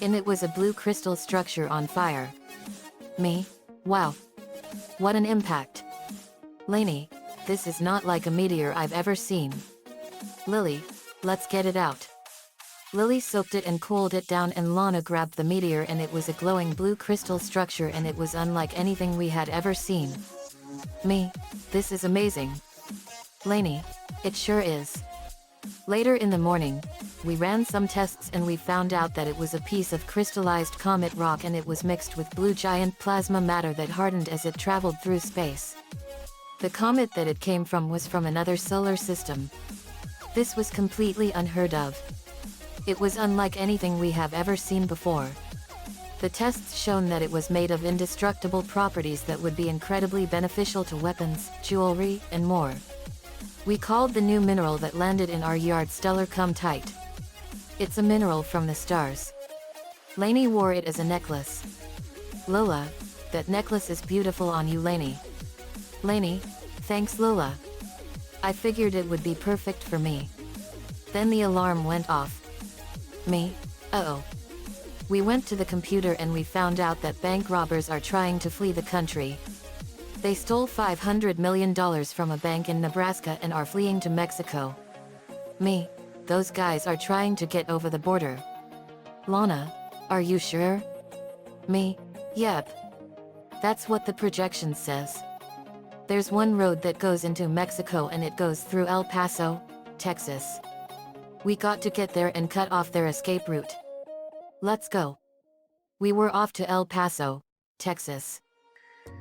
And it was a blue crystal structure on fire. Me? Wow. What an impact. Lainey, this is not like a meteor I've ever seen. Lily, let's get it out. Lily soaked it and cooled it down, and Lana grabbed the meteor, and it was a glowing blue crystal structure, and it was unlike anything we had ever seen. Me, this is amazing. Lainey, it sure is. Later in the morning, we ran some tests and we found out that it was a piece of crystallized comet rock, and it was mixed with blue giant plasma matter that hardened as it traveled through space. The comet that it came from was from another solar system. This was completely unheard of. It was unlike anything we have ever seen before. The tests shown that it was made of indestructible properties that would be incredibly beneficial to weapons, jewelry, and more. We called the new mineral that landed in our yard stellar tight. It's a mineral from the stars. Lainey wore it as a necklace. Lola, that necklace is beautiful on you, Lainey. Lainey, thanks Lola. I figured it would be perfect for me. Then the alarm went off. Me? Uh-oh. We went to the computer and we found out that bank robbers are trying to flee the country. They stole $500 million from a bank in Nebraska and are fleeing to Mexico. Me, those guys are trying to get over the border. Lana, are you sure? Me, yep. That's what the projection says. There's one road that goes into Mexico and it goes through El Paso, Texas. We got to get there and cut off their escape route. Let's go. We were off to El Paso, Texas.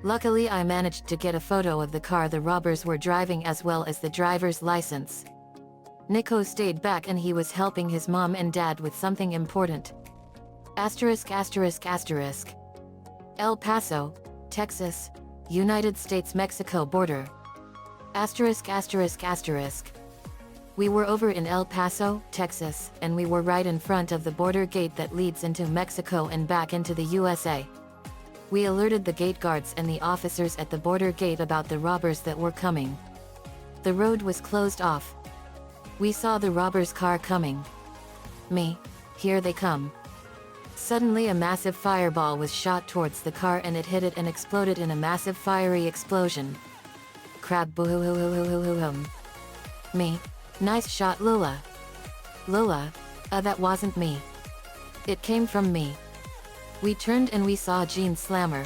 Luckily I managed to get a photo of the car the robbers were driving as well as the driver's license. Nico stayed back and he was helping his mom and dad with something important. Asterisk asterisk asterisk. El Paso, Texas, United States-Mexico border. Asterisk asterisk asterisk. We were over in El Paso, Texas, and we were right in front of the border gate that leads into Mexico and back into the USA. We alerted the gate guards and the officers at the border gate about the robbers that were coming. The road was closed off. We saw the robbers' car coming. Me, here they come. Suddenly a massive fireball was shot towards the car and it hit it and exploded in a massive fiery explosion. Crab boo-hoo-hoo-hoo-hoo-hoo-hum. Me, nice shot Lola. Lola, that wasn't me. It came from me. We turned and we saw Jean Slammer.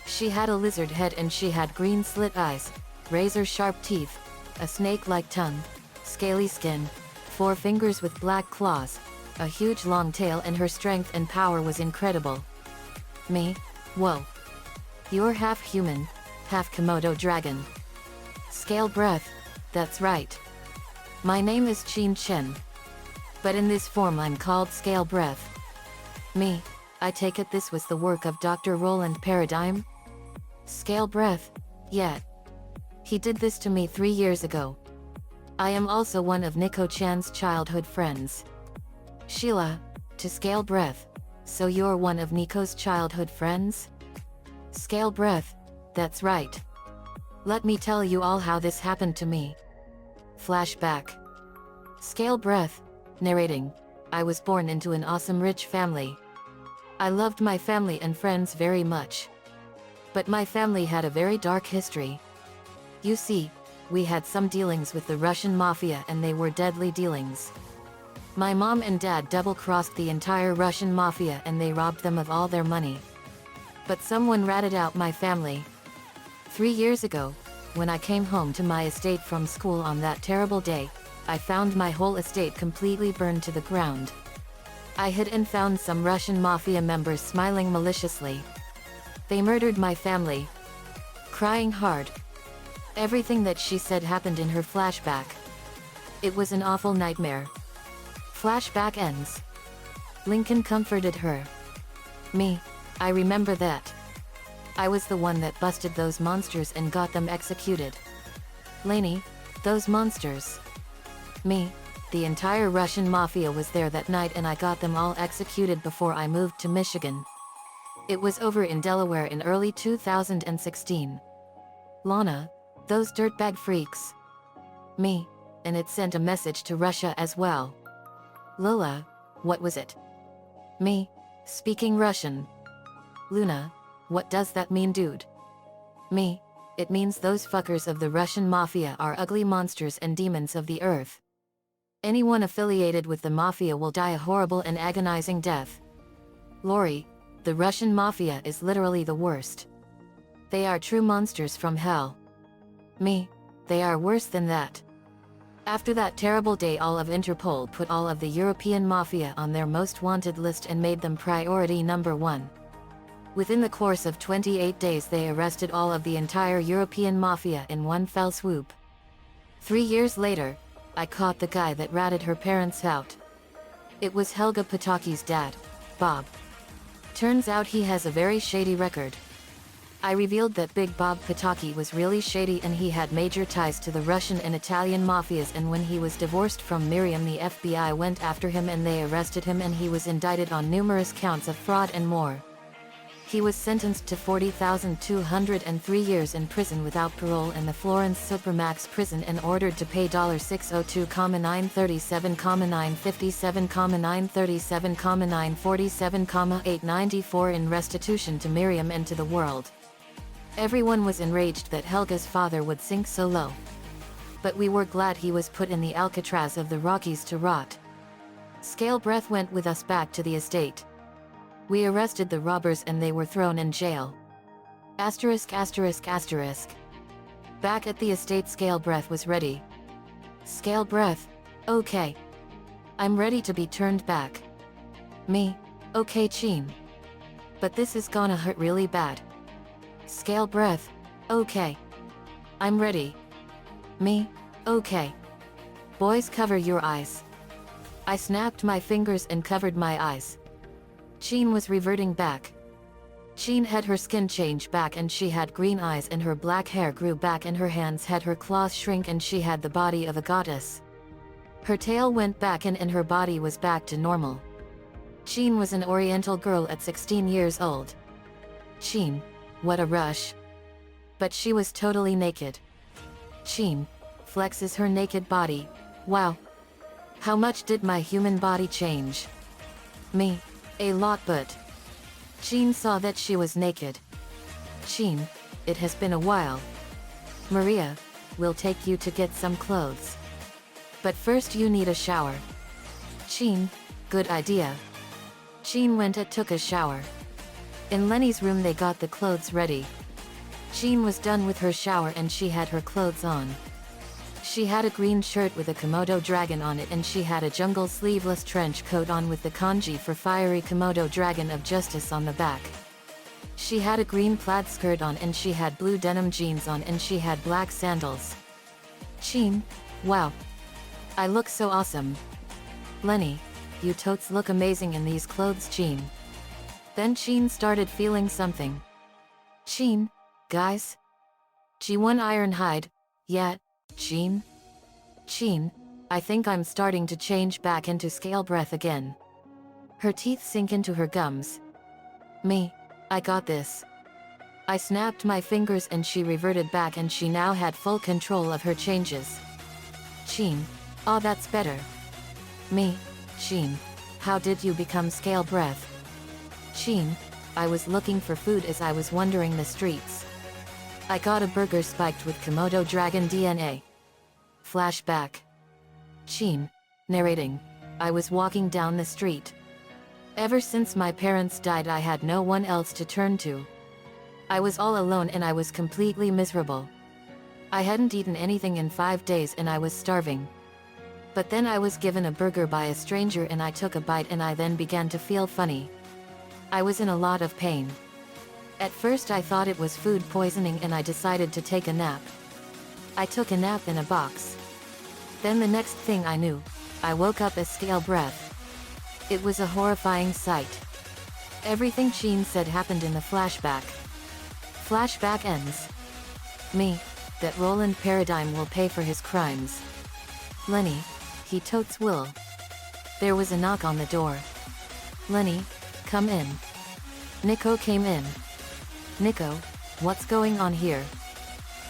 She had a lizard head and she had green slit eyes, razor-sharp teeth, a snake-like tongue, scaly skin, 4 fingers with black claws, a huge long tail, and her strength and power was incredible. Me, whoa. You're half human, half Komodo dragon. Scale breath, that's right. My name is Qin Chen. But in this form I'm called Scale Breath. Me, I take it this was the work of Dr. Roland Paradigm? Scale Breath, yeah. He did this to me 3 years ago. I am also one of Nico Chan's childhood friends. Sheila, to Scale Breath, so you're one of Nico's childhood friends? Scale Breath, that's right. Let me tell you all how this happened to me. Flashback. Scale Breath, narrating. I was born into an awesome rich family. I loved my family and friends very much. But my family had a very dark history. You see, we had some dealings with the Russian mafia and they were deadly dealings. My mom and dad double-crossed the entire Russian mafia and they robbed them of all their money. But someone ratted out my family. 3 years ago, when I came home to my estate from school on that terrible day, I found my whole estate completely burned to the ground. I hid and found some Russian mafia members smiling maliciously. They murdered my family. Crying hard. Everything that she said happened in her flashback. It was an awful nightmare. Flashback ends. Lincoln comforted her. Me, I remember that. I was the one that busted those monsters and got them executed. Lainey, those monsters. Me, the entire Russian mafia was there that night and I got them all executed before I moved to Michigan. It was over in Delaware in early 2016. Lana, those dirtbag freaks. Me, and it sent a message to Russia as well. Lola, what was it? Me, speaking Russian. Luna, what does that mean, dude? Me, it means those fuckers of the Russian mafia are ugly monsters and demons of the earth. Anyone affiliated with the mafia will die a horrible and agonizing death. Lori, the Russian mafia is literally the worst. They are true monsters from hell. Me, they are worse than that. After that terrible day, all of Interpol put all of the European mafia on their most wanted list and made them priority number 1. Within the course of 28 days they arrested all of the entire European mafia in one fell swoop. 3 years later, I caught the guy that ratted her parents out. It was Helga Pataki's dad, Bob. Turns out he has a very shady record. I revealed that Big Bob Pataki was really shady and he had major ties to the Russian and Italian mafias, and when he was divorced from Miriam the FBI went after him and they arrested him and he was indicted on numerous counts of fraud and more. He was sentenced to 40,203 years in prison without parole in the Florence Supermax prison and ordered to pay $602,937,937,947,894 in restitution to Miriam and to the world. Everyone was enraged that Helga's father would sink so low. But we were glad he was put in the Alcatraz of the Rockies to rot. Scale Breath went with us back to the estate. We arrested the robbers and they were thrown in jail. Asterisk asterisk asterisk. Back at the estate, Scale Breath was ready. Scale Breath, okay. I'm ready to be turned back. Me, okay Chin. But this is gonna hurt really bad. Scale Breath, okay. I'm ready. Me, okay. Boys, cover your eyes. I snapped my fingers and covered my eyes. Chin was reverting back. Chin had her skin change back and she had green eyes and her black hair grew back and her hands had her claws shrink and she had the body of a goddess. Her tail went back and her body was back to normal. Chin was an Oriental girl at 16 years old. Chin, what a rush. But she was totally naked. Chin flexes her naked body. Wow. How much did my human body change? Me, a lot, but Chin saw that she was naked. Chin, it has been a while. Maria, we'll take you to get some clothes. But first you need a shower. Chin, good idea. Chin went and took a shower. In Lenny's room they got the clothes ready. Chin was done with her shower and she had her clothes on. She had a green shirt with a Komodo dragon on it and she had a jungle sleeveless trench coat on with the kanji for fiery Komodo dragon of justice on the back. She had a green plaid skirt on and she had blue denim jeans on and she had black sandals. Chin, wow. I look so awesome. Lenny, you totes look amazing in these clothes, Sheen. Then Sheen started feeling something. Sheen, guys? G1 Ironhide, yeah, Sheen? Sheen, I think I'm starting to change back into scale breath again. Her teeth sink into her gums. Me, I got this. I snapped my fingers and she reverted back and she now had full control of her changes. Sheen, oh that's better. Me, Sheen, how did you become scale breath? Sheen, I was looking for food as I was wandering the streets. I got a burger spiked with Komodo dragon DNA. Flashback. Sheen, narrating, I was walking down the street. Ever since my parents died I had no one else to turn to. I was all alone and I was completely miserable. I hadn't eaten anything in 5 days and I was starving. But then I was given a burger by a stranger and I took a bite and I then began to feel funny. I was in a lot of pain. At first I thought it was food poisoning and I decided to take a nap. I took a nap in a box. Then the next thing I knew, I woke up as scale breath. It was a horrifying sight. Everything Sheen said happened in the flashback. Flashback ends. Me, that Roland Paradigm will pay for his crimes. Lenny, he totes will. There was a knock on the door. Lenny, come in. Nico came in. Nico, what's going on here?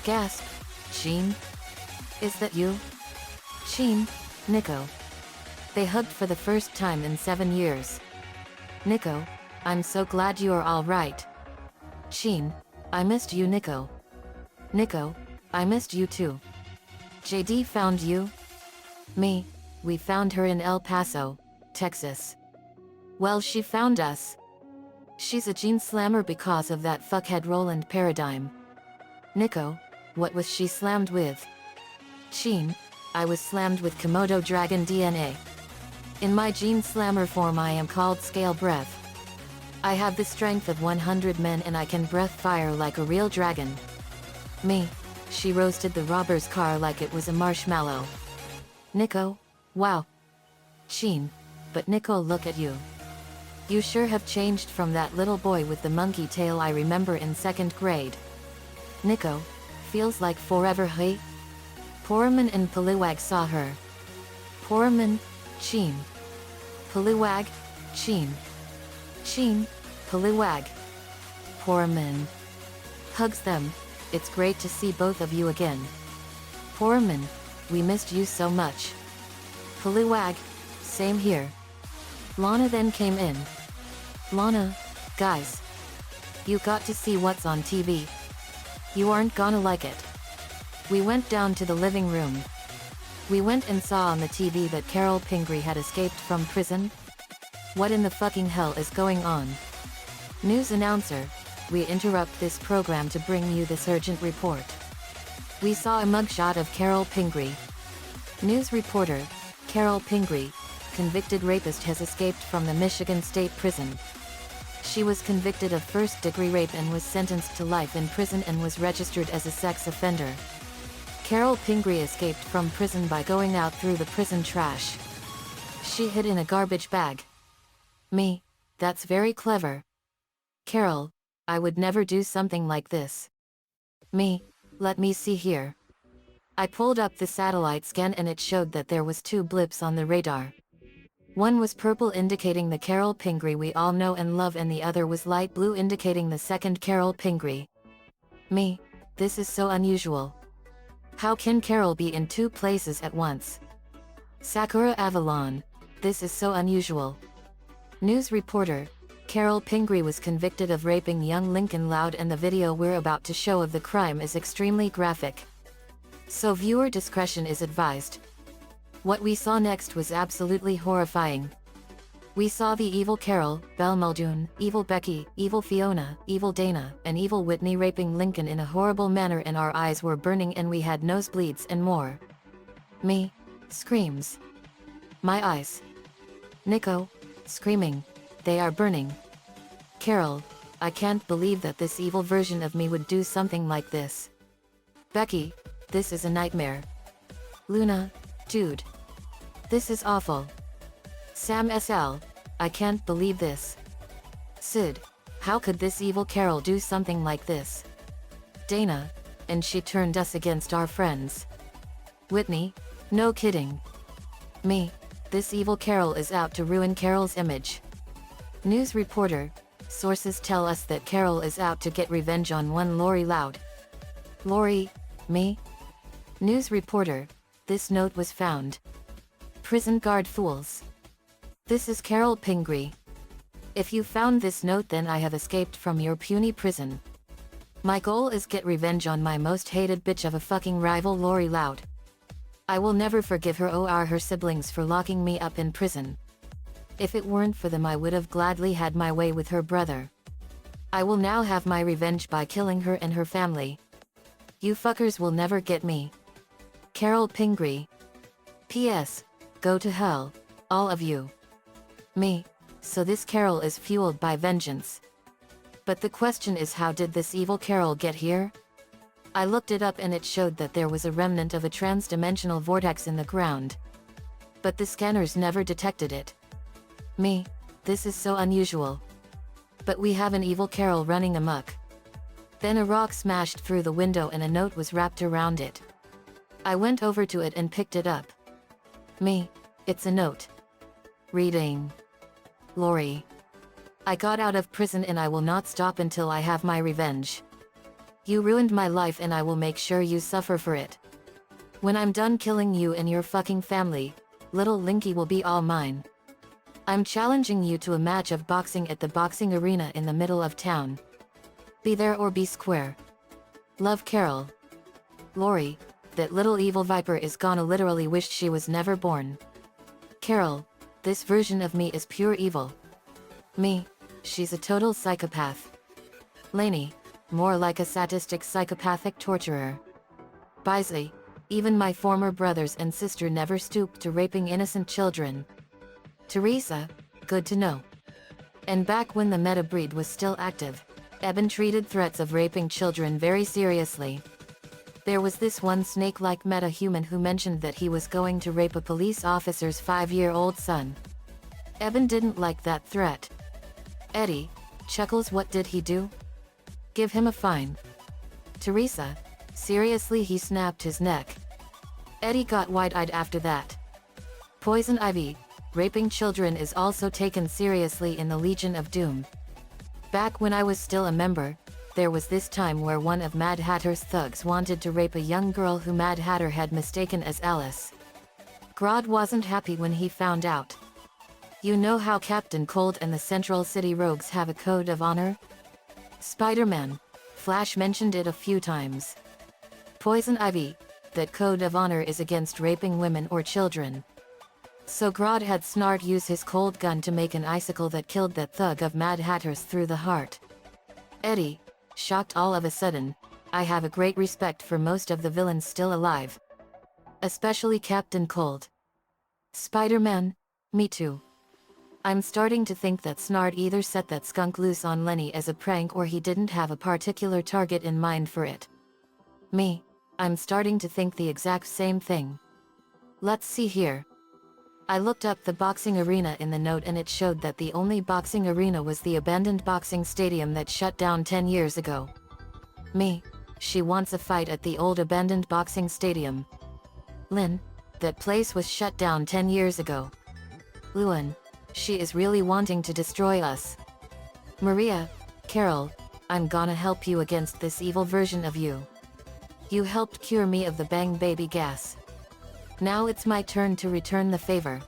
Gasp. Sheen? Is that you? Sheen, Nico. They hugged for the first time in 7 years. Nico, I'm so glad you are all right. Sheen, I missed you, Nico. Nico, I missed you too. JD found you? Me, we found her in El Paso, Texas. Well, she found us. She's a gene slammer because of that fuckhead Roland Paradigm. Nico, what was she slammed with? Sheen, I was slammed with Komodo dragon DNA. In my gene slammer form I am called scale breath. I have the strength of 100 men and I can breath fire like a real dragon. Me, she roasted the robber's car like it was a marshmallow. Nico, wow. Sheen, but Nico, look at you. You sure have changed from that little boy with the monkey tail I remember in 2nd grade. Nico, feels like forever, hey? Poraman and Poliwag saw her. Poraman, Sheen. Poliwag, Sheen. Sheen, Poliwag. Poraman. Hugs them, it's great to see both of you again. Poraman, we missed you so much. Poliwag, same here. Lana then came in. Lana, guys. You got to see what's on TV. You aren't gonna like it. We went down to the living room. We went and saw on the TV that Carol Pingree had escaped from prison. What in the fucking hell is going on? News announcer, we interrupt this program to bring you this urgent report. We saw a mugshot of Carol Pingree. News reporter, Carol Pingree, convicted rapist has escaped from the Michigan State Prison. She was convicted of first-degree rape and was sentenced to life in prison and was registered as a sex offender. Carol Pingree escaped from prison by going out through the prison trash. She hid in a garbage bag. Me, that's very clever. Carol, I would never do something like this. Me, let me see here. I pulled up the satellite scan and it showed that there was 2 blips on the radar. One was purple indicating the Carol Pingree we all know and love and the other was light blue indicating the second Carol Pingree. Me, this is so unusual. How can Carol be in 2 places at once? Sakura Avalon, this is so unusual. News reporter, Carol Pingree was convicted of raping young Lincoln Loud and the video we're about to show of the crime is extremely graphic. So viewer discretion is advised. What we saw next was absolutely horrifying. We saw the evil Carol, Belle Muldoon, evil Becky, evil Fiona, evil Dana, and evil Whitney raping Lincoln in a horrible manner and our eyes were burning and we had nosebleeds and more. Me, screams. My eyes. Nico, screaming, they are burning. Carol, I can't believe that this evil version of me would do something like this. Becky, this is a nightmare. Luna, dude, This is awful. Sam SL, I can't believe this. Sid, how could this evil Carol do something like this? Dana, and she turned us against our friends. Whitney, no kidding. Me, this evil Carol is out to ruin Carol's image. News reporter, sources tell us that Carol is out to get revenge on one Lori Loud. Lori, me? News reporter, this note was found. Prison guard fools. This is Carol Pingree. If you found this note, then I have escaped from your puny prison. My goal is get revenge on my most hated bitch of a fucking rival, Lori Loud. I will never forgive her or her siblings for locking me up in prison. If it weren't for them, I would have gladly had my way with her brother. I will now have my revenge by killing her and her family. You fuckers will never get me. Carol Pingree. P.S. Go to hell, all of you. Me. So this Carol is fueled by vengeance. But the question is, how did this evil Carol get here? I looked it up and it showed that there was a remnant of a trans-dimensional vortex in the ground. But the scanners never detected it. Me, this is so unusual. But we have an evil Carol running amok. Then a rock smashed through the window and a note was wrapped around it. I went over to it and picked it up. Me, it's a note. Reading. Lori. I got out of prison and I will not stop until I have my revenge. You ruined my life and I will make sure you suffer for it. When I'm done killing you and your fucking family, little Linky will be all mine. I'm challenging you to a match of boxing at the boxing arena in the middle of town. Be there or be square. Love, Carol. Lori, that little evil viper is gonna literally wish she was never born. Carol, this version of me is pure evil. Me, she's a total psychopath. Lainey, more like a sadistic psychopathic torturer. Bisley, even my former brothers and sister never stooped to raping innocent children. Teresa, good to know. And back when the meta breed was still active, Eben treated threats of raping children very seriously. There was this one snake-like meta-human who mentioned that he was going to rape a police officer's 5-year-old son. Eben didn't like that threat. Eddie, Chuckles, what did he do? Give him a fine. Teresa, seriously, he snapped his neck. Eddie got wide-eyed after that. Poison Ivy, raping children is also taken seriously in the Legion of Doom. Back when I was still a member, there was this time where one of Mad Hatter's thugs wanted to rape a young girl who Mad Hatter had mistaken as Alice. Grodd wasn't happy when he found out. You know how Captain Cold and the Central City Rogues have a code of honor? Spider-Man, Flash mentioned it a few times. Poison Ivy, that code of honor is against raping women or children. So Grodd had Snart use his cold gun to make an icicle that killed that thug of Mad Hatter's through the heart. Eddie, shocked all of a sudden, I have a great respect for most of the villains still alive. Especially Captain Cold. Spider-Man, me too. I'm starting to think that Snart either set that skunk loose on Lenny as a prank or he didn't have a particular target in mind for it. Me, I'm starting to think the exact same thing. Let's see here. I looked up the boxing arena in the note and it showed that the only boxing arena was the abandoned boxing stadium that shut down 10 years ago. Me, she wants a fight at the old abandoned boxing stadium. Lynn, that place was shut down 10 years ago. Luan, she is really wanting to destroy us. Maria, Carol, I'm gonna help you against this evil version of you. You helped cure me of the bang baby gas. Now it's my turn to return the favor.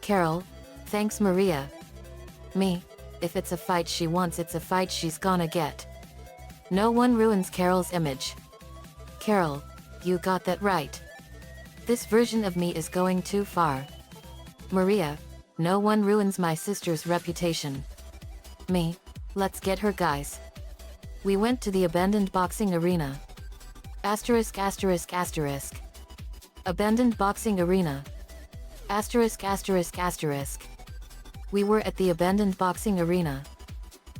Carol, thanks Maria. Me, if it's a fight she wants, it's a fight she's gonna get. No one ruins Carol's image. Carol, you got that right. This version of me is going too far. Maria, no one ruins my sister's reputation. Me, let's get her, guys. We went to the abandoned boxing arena. Asterisk asterisk asterisk. Abandoned boxing arena. Asterisk asterisk asterisk. We were at the abandoned boxing arena.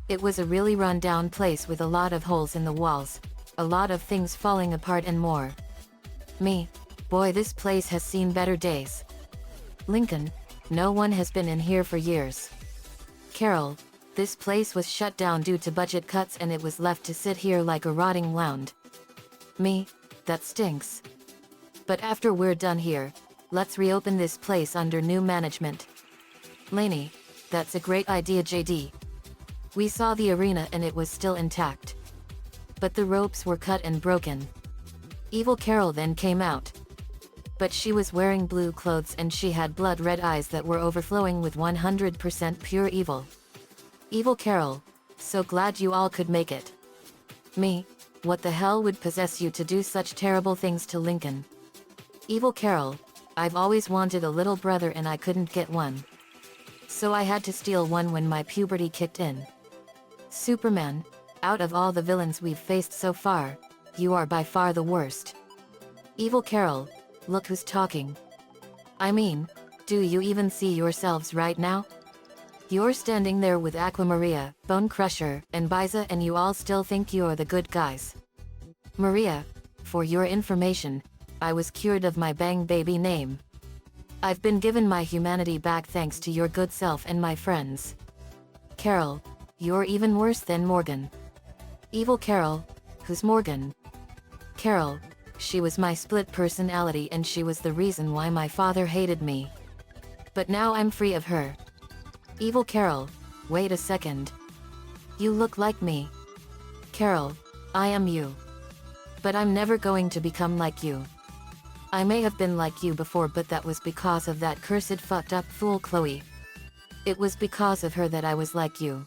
It was a really run-down place with a lot of holes in the walls, a lot of things falling apart and more. Me, boy, this place has seen better days. Lincoln, no one has been in here for years. Carol, this place was shut down due to budget cuts and it was left to sit here like a rotting wound. Me, that stinks. But after we're done here, let's reopen this place under new management. Lainey, that's a great idea, JD. We saw the arena and it was still intact. But the ropes were cut and broken. Evil Carol then came out. But she was wearing blue clothes and she had blood-red eyes that were overflowing with 100% pure evil. Evil Carol, so glad you all could make it. Me, what the hell would possess you to do such terrible things to Lincoln? Evil Carol, I've always wanted a little brother and I couldn't get one. So I had to steal one when my puberty kicked in. Superman, out of all the villains we've faced so far, you are by far the worst. Evil Carol, look who's talking. I mean, do you even see yourselves right now? You're standing there with Aquamaria, Bone Crusher, and Biza and you all still think you're the good guys. Maria, for your information, I was cured of my bang baby name. I've been given my humanity back thanks to your good self and my friends. Carol, you're even worse than Morgan. Evil Carol, who's Morgan? Carol, she was my split personality and she was the reason why my father hated me. But now I'm free of her. Evil Carol, wait a second. You look like me. Carol, I am you. But I'm never going to become like you. I may have been like you before but that was because of that cursed fucked up fool Chloe. It was because of her that I was like you.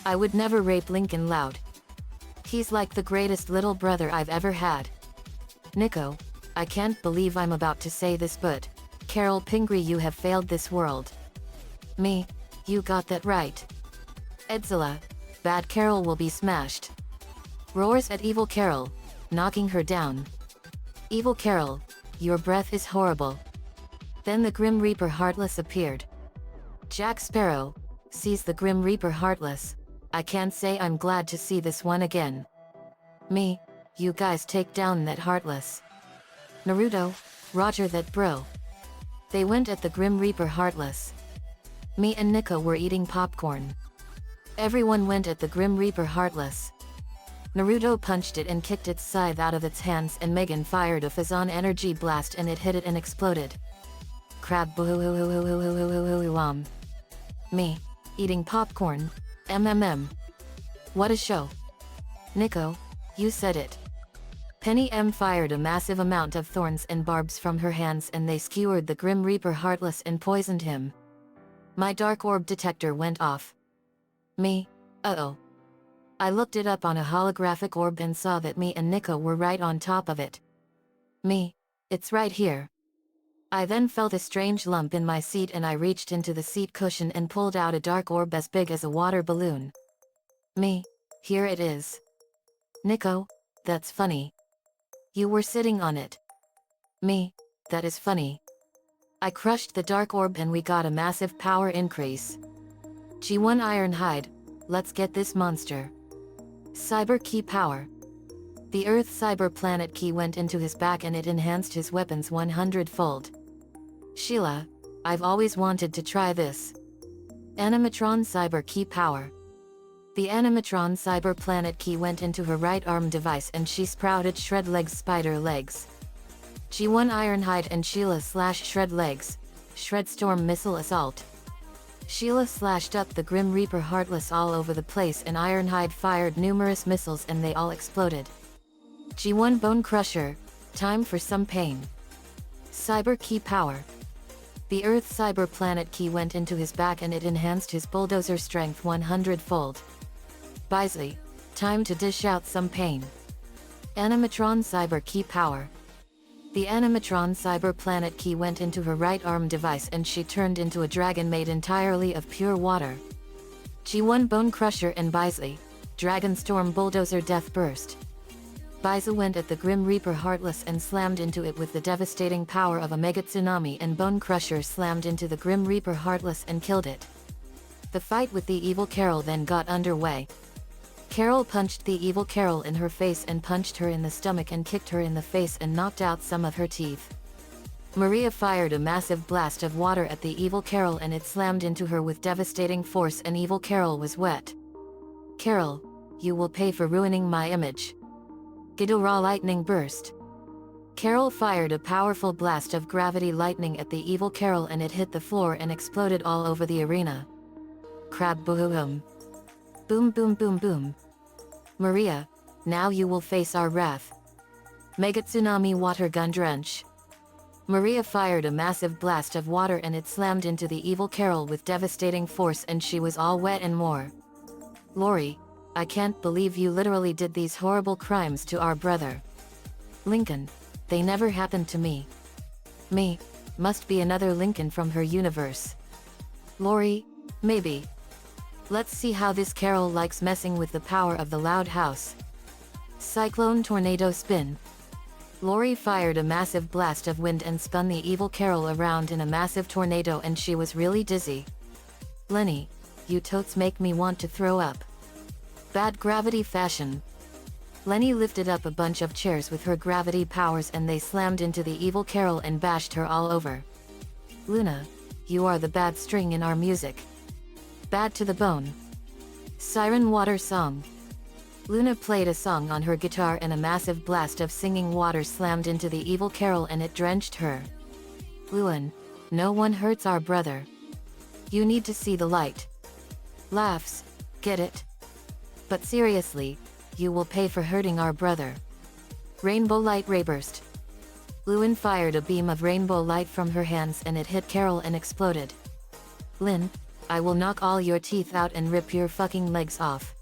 I would never rape Lincoln Loud. He's like the greatest little brother I've ever had. Nico, I can't believe I'm about to say this but, Carol Pingree, you have failed this world. Me, you got that right. Edzilla, bad Carol will be smashed. Roars at Evil Carol, knocking her down. Evil Carol, your breath is horrible. Then the Grim Reaper Heartless appeared. Jack Sparrow sees the Grim Reaper Heartless. I can't say I'm glad to see this one again. Me, you guys take down that Heartless. Naruto, Roger that bro. They went at the Grim Reaper Heartless. Me and Nico were eating popcorn. Everyone went at the Grim Reaper Heartless. Naruto punched it and kicked its scythe out of its hands and Megan fired a Phazon energy blast and it hit it and exploded. Crab boo. Me, eating popcorn. MMM. What a show. Nico, you said it. Penny M fired a massive amount of thorns and barbs from her hands and they skewered the Grim Reaper Heartless and poisoned him. My dark orb detector went off. Me, uh-oh. I looked it up on a holographic orb and saw that me and Nico were right on top of it. Me, it's right here. I then felt a strange lump in my seat and I reached into the seat cushion and pulled out a dark orb as big as a water balloon. Me, here it is. Nico, that's funny. You were sitting on it. Me, that is funny. I crushed the dark orb and we got a massive power increase. G1 Ironhide, let's get this monster. Cyber Key Power. The Earth Cyber Planet Key went into his back and it enhanced his weapons 100-fold. Sheila, I've always wanted to try this. Animatron Cyber Key Power. The Animatron Cyber Planet Key went into her right arm device and she sprouted Shred Legs Spider Legs. G1 Ironhide and Sheila slash Shred Legs, Shred Storm Missile Assault. Sheila slashed up the Grim Reaper Heartless all over the place and Ironhide fired numerous missiles and they all exploded. G1 Bone Crusher, time for some pain. Cyber Key Power. The Earth Cyber Planet Key went into his back and it enhanced his bulldozer strength 100-fold. Bisley, time to dish out some pain. Animatron Cyber Key Power. The Animatron Cyber Planet Key went into her right arm device and she turned into a dragon made entirely of pure water. G1 Bone Crusher and Bisley, Dragon Storm Bulldozer Death Burst. Biza went at the Grim Reaper Heartless and slammed into it with the devastating power of a mega tsunami and Bone Crusher slammed into the Grim Reaper Heartless and killed it. The fight with the Evil Carol then got underway. Carol punched the Evil Carol in her face and punched her in the stomach and kicked her in the face and knocked out some of her teeth. Maria fired a massive blast of water at the evil Carol and it slammed into her with devastating force and evil Carol was wet. Carol, you will pay for ruining my image. Ghidorah lightning burst. Carol fired a powerful blast of gravity lightning at the evil Carol and it hit the floor and exploded all over the arena. Crab boom. Boom boom boom boom. Maria, now you will face our wrath. Mega tsunami water gun drench. Maria fired a massive blast of water and it slammed into the evil Carol with devastating force and she was all wet and more. Lori, I can't believe you literally did these horrible crimes to our brother. Lincoln, they never happened to me. Me, must be another Lincoln from her universe. Lori, maybe. Let's see how this Carol likes messing with the power of the loud house. Cyclone tornado spin. Lori fired a massive blast of wind and spun the evil Carol around in a massive tornado and she was really dizzy. Lenny, you totes make me want to throw up. Bad gravity fashion. Lenny lifted up a bunch of chairs with her gravity powers and they slammed into the evil Carol and bashed her all over. Luna, you are the bad string in our music. Bad to the bone. Siren water song. Luna played a song on her guitar and a massive blast of singing water slammed into the evil Carol and it drenched her. Luan, no one hurts our brother. You need to see the light. Laughs, get it? But seriously, you will pay for hurting our brother. Rainbow light rayburst. Luan fired a beam of rainbow light from her hands and it hit Carol and exploded. Lynn, I will knock all your teeth out and rip your fucking legs off.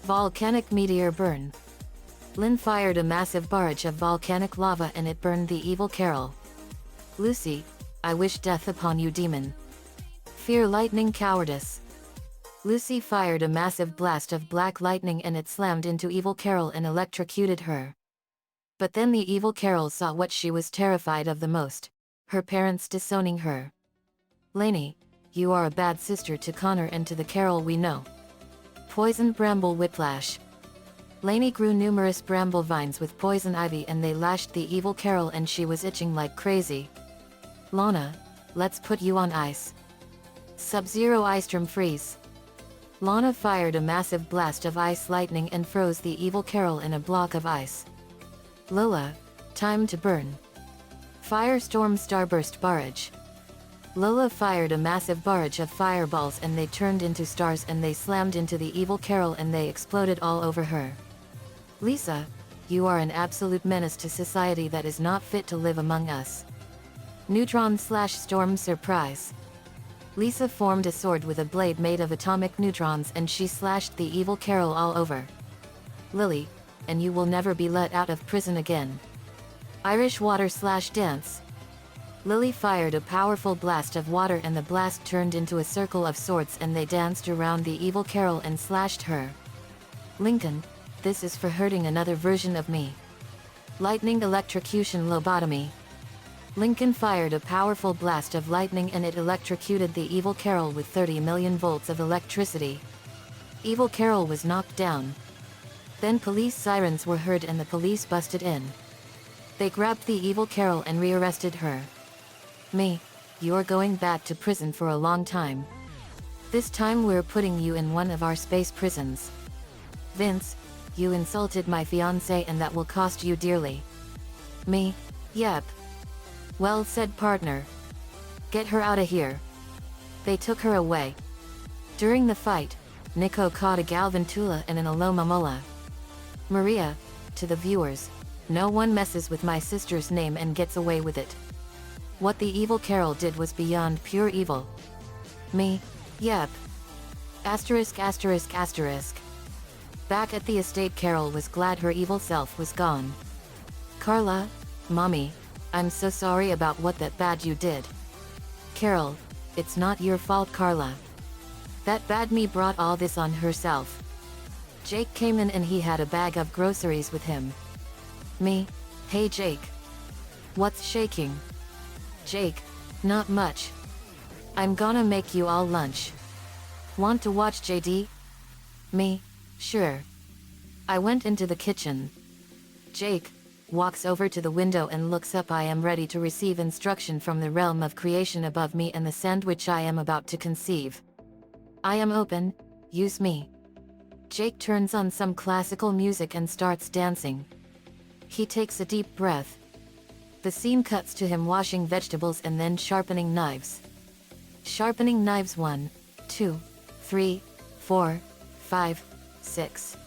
Volcanic meteor burn. Lynn fired a massive barrage of volcanic lava and it burned the evil Carol. Lucy, I wish death upon you, demon. Fear lightning cowardice. Lucy fired a massive blast of black lightning and it slammed into evil Carol and electrocuted her. But then the evil Carol saw what she was terrified of the most. Her parents disowning her. Lainey, you are a bad sister to Connor and to the Carol we know. Poison bramble whiplash. Lainey grew numerous bramble vines with poison ivy and they lashed the evil Carol and she was itching like crazy. Lana, let's put you on ice. Sub-Zero ice storm freeze. Lana fired a massive blast of ice lightning and froze the evil Carol in a block of ice. Lola, time to burn. Firestorm starburst barrage. Lola fired a massive barrage of fireballs and they turned into stars and they slammed into the evil Carol and they exploded all over her. Lisa, you are an absolute menace to society that is not fit to live among us. Neutron/storm surprise. Lisa formed a sword with a blade made of atomic neutrons and she slashed the evil Carol all over. Lily, and you will never be let out of prison again. Irish water/dance. Lily fired a powerful blast of water and the blast turned into a circle of swords and they danced around the evil Carol and slashed her. Lincoln, this is for hurting another version of me. Lightning electrocution lobotomy. Lincoln fired a powerful blast of lightning and it electrocuted the evil Carol with 30 million volts of electricity. Evil Carol was knocked down. Then police sirens were heard and the police busted in. They grabbed the evil Carol and rearrested her. Me, you're going back to prison for a long time. This time we're putting you in one of our space prisons. Vince, you insulted my fiancé and that will cost you dearly. Me, yep. Well said, partner. Get her out of here. They took her away. During the fight, Nico caught a Galvantula and an Alomamola. Maria, to the viewers, no one messes with my sister's name and gets away with it. What the evil Carol did was beyond pure evil. Me, yep. Asterisk asterisk asterisk. Back at the estate, Carol was glad her evil self was gone. Carla, Mommy, I'm so sorry about what that bad you did. Carol, it's not your fault, Carla. That bad me brought all this on herself. Jake came in and he had a bag of groceries with him. Me, hey Jake. What's shaking? Jake, not much. I'm gonna make you all lunch. Want to watch JD? Me, sure. I went into the kitchen. Jake, walks over to the window and looks up. I am ready to receive instruction from the realm of creation above me and the sandwich I am about to conceive. I am open, use me. Jake turns on some classical music and starts dancing. He takes a deep breath. The scene cuts to him washing vegetables and then sharpening knives. Sharpening knives 1, 2, 3, 4, 5, 6.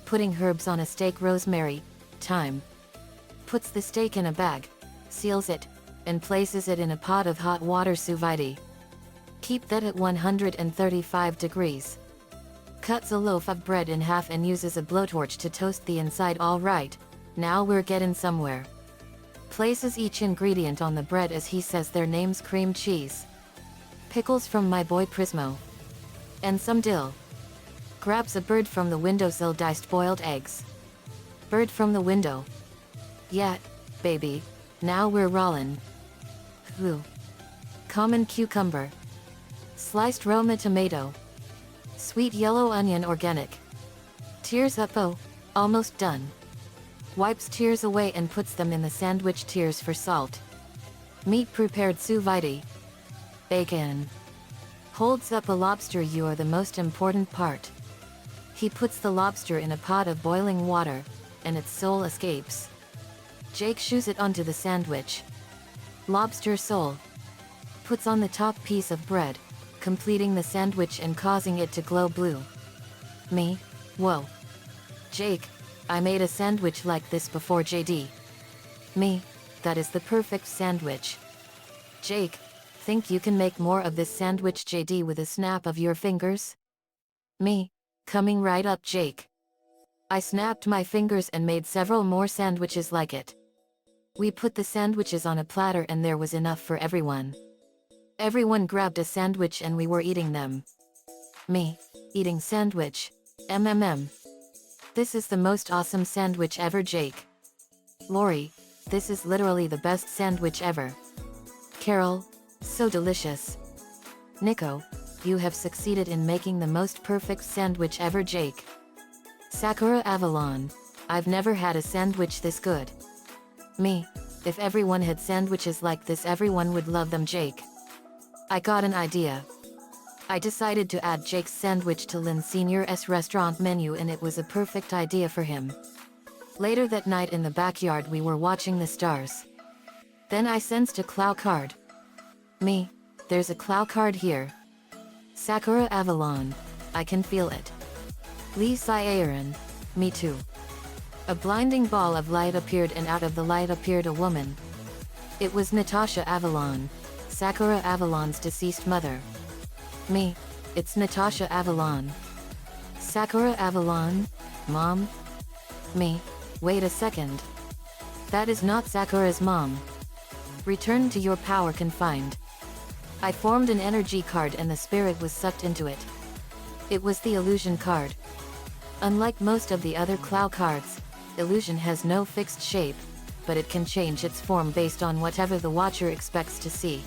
Putting herbs on a steak, rosemary, thyme. Puts the steak in a bag, seals it, and places it in a pot of hot water sous vide. Keep that at 135 degrees. Cuts a loaf of bread in half and uses a blowtorch to toast the inside. All right, now we're getting somewhere. Places each ingredient on the bread as he says their names: cream cheese, pickles from my boy Prismo, and some dill. Grabs a bird from the windowsill, diced boiled eggs. Bird from the window. Yeah, baby, now we're rollin'. Who? Common cucumber. Sliced Roma tomato. Sweet yellow onion, organic. Tears up, oh, almost done. Wipes tears away and puts them in the sandwich. Tears for salt. Meat prepared sous vide. Bacon. Holds up a lobster. You are the most important part. He puts the lobster in a pot of boiling water, and its soul escapes. Jake shoos it onto the sandwich. Lobster soul. Puts on the top piece of bread, completing the sandwich and causing it to glow blue. Me? Whoa. Jake, I made a sandwich like this before. JD. Me, that is the perfect sandwich. Jake, think you can make more of this sandwich? JD with a snap of your fingers. Me, coming right up. Jake. I snapped my fingers and made several more sandwiches like it. We put the sandwiches on a platter and there was enough for everyone. Everyone grabbed a sandwich and we were eating them. Me, eating sandwich. This is the most awesome sandwich ever. Jake. Lori, this is literally the best sandwich ever. Carol, so delicious. Nico, you have succeeded in making the most perfect sandwich ever. Jake. Sakura Avalon, I've never had a sandwich this good. Me, if everyone had sandwiches like this, everyone would love them. Jake. I got an idea. I decided to add Jake's sandwich to Lynn Sr.'s restaurant menu and it was a perfect idea for him. Later that night in the backyard we were watching the stars. Then I sensed a claw card. Me, there's a claw card here. Sakura Avalon, I can feel it. Lee Aaron, me too. A blinding ball of light appeared and out of the light appeared a woman. It was Natasha Avalon, Sakura Avalon's deceased mother. Me, it's Natasha Avalon. Sakura Avalon, Mom? Me, wait a second. That is not Sakura's mom. Return to your power confined. I formed an energy card and the spirit was sucked into it. It was the illusion card. Unlike most of the other Clow cards, illusion has no fixed shape, but it can change its form based on whatever the watcher expects to see.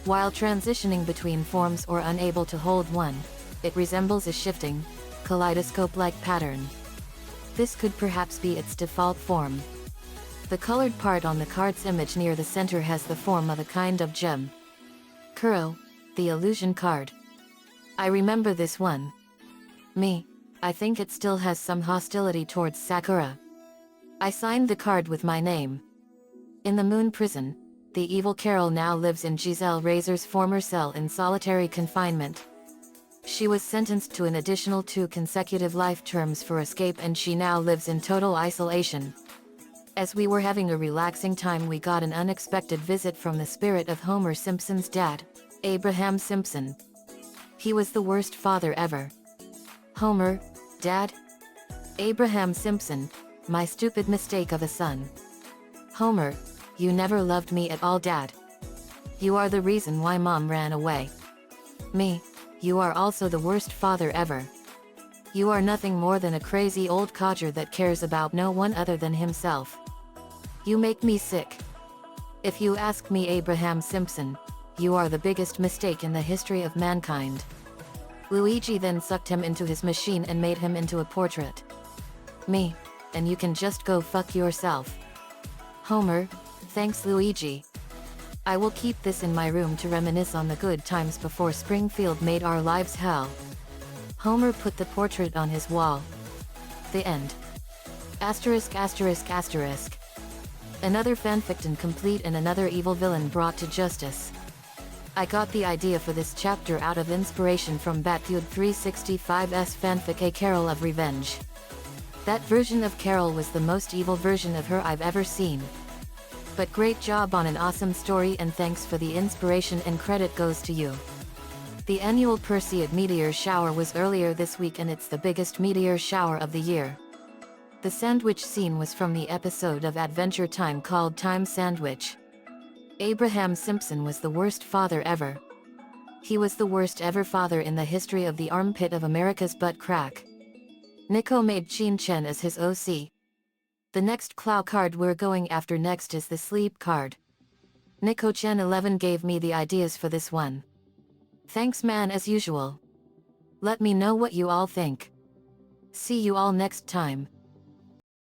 While transitioning between forms or unable to hold one, it resembles a shifting, kaleidoscope-like pattern. This could perhaps be its default form. The colored part on the card's image near the center has the form of a kind of gem. Kuro, the illusion card. I remember this one. Me, I think it still has some hostility towards Sakura. I signed the card with my name. In the Moon Prison, the evil Carol now lives in Giselle Razor's former cell in solitary confinement. She was sentenced to an additional 2 consecutive life terms for escape and she now lives in total isolation. As we were having a relaxing time, we got an unexpected visit from the spirit of Homer Simpson's dad, Abraham Simpson. He was the worst father ever. Homer, Dad? Abraham Simpson, my stupid mistake of a son. Homer, you never loved me at all. Dad. You are the reason why Mom ran away. Me, you are also the worst father ever. You are nothing more than a crazy old codger that cares about no one other than himself. You make me sick. If you ask me, Abraham Simpson, you are the biggest mistake in the history of mankind. Luigi then sucked him into his machine and made him into a portrait. Me, and you can just go fuck yourself. Homer, thanks Luigi. I will keep this in my room to reminisce on the good times before Springfield made our lives hell. Homer put the portrait on his wall. The end. Asterisk asterisk asterisk. Another fanfiction complete and another evil villain brought to justice. I got the idea for this chapter out of inspiration from Batcube 365's fanfic A Carol of Revenge. That version of Carol was the most evil version of her I've ever seen. But great job on an awesome story, and thanks for the inspiration, and credit goes to you. The annual Perseid meteor shower was earlier this week, and it's the biggest meteor shower of the year. The sandwich scene was from the episode of Adventure Time called Time Sandwich. Abraham Simpson was the worst father ever. He was the worst ever father in the history of the armpit of America's butt crack. Nico made Chin Chen as his OC. The next Clow card we're going after next is the sleep card. Nico Chen 11 gave me the ideas for this one. Thanks man, as usual. Let me know what you all think. See you all next time.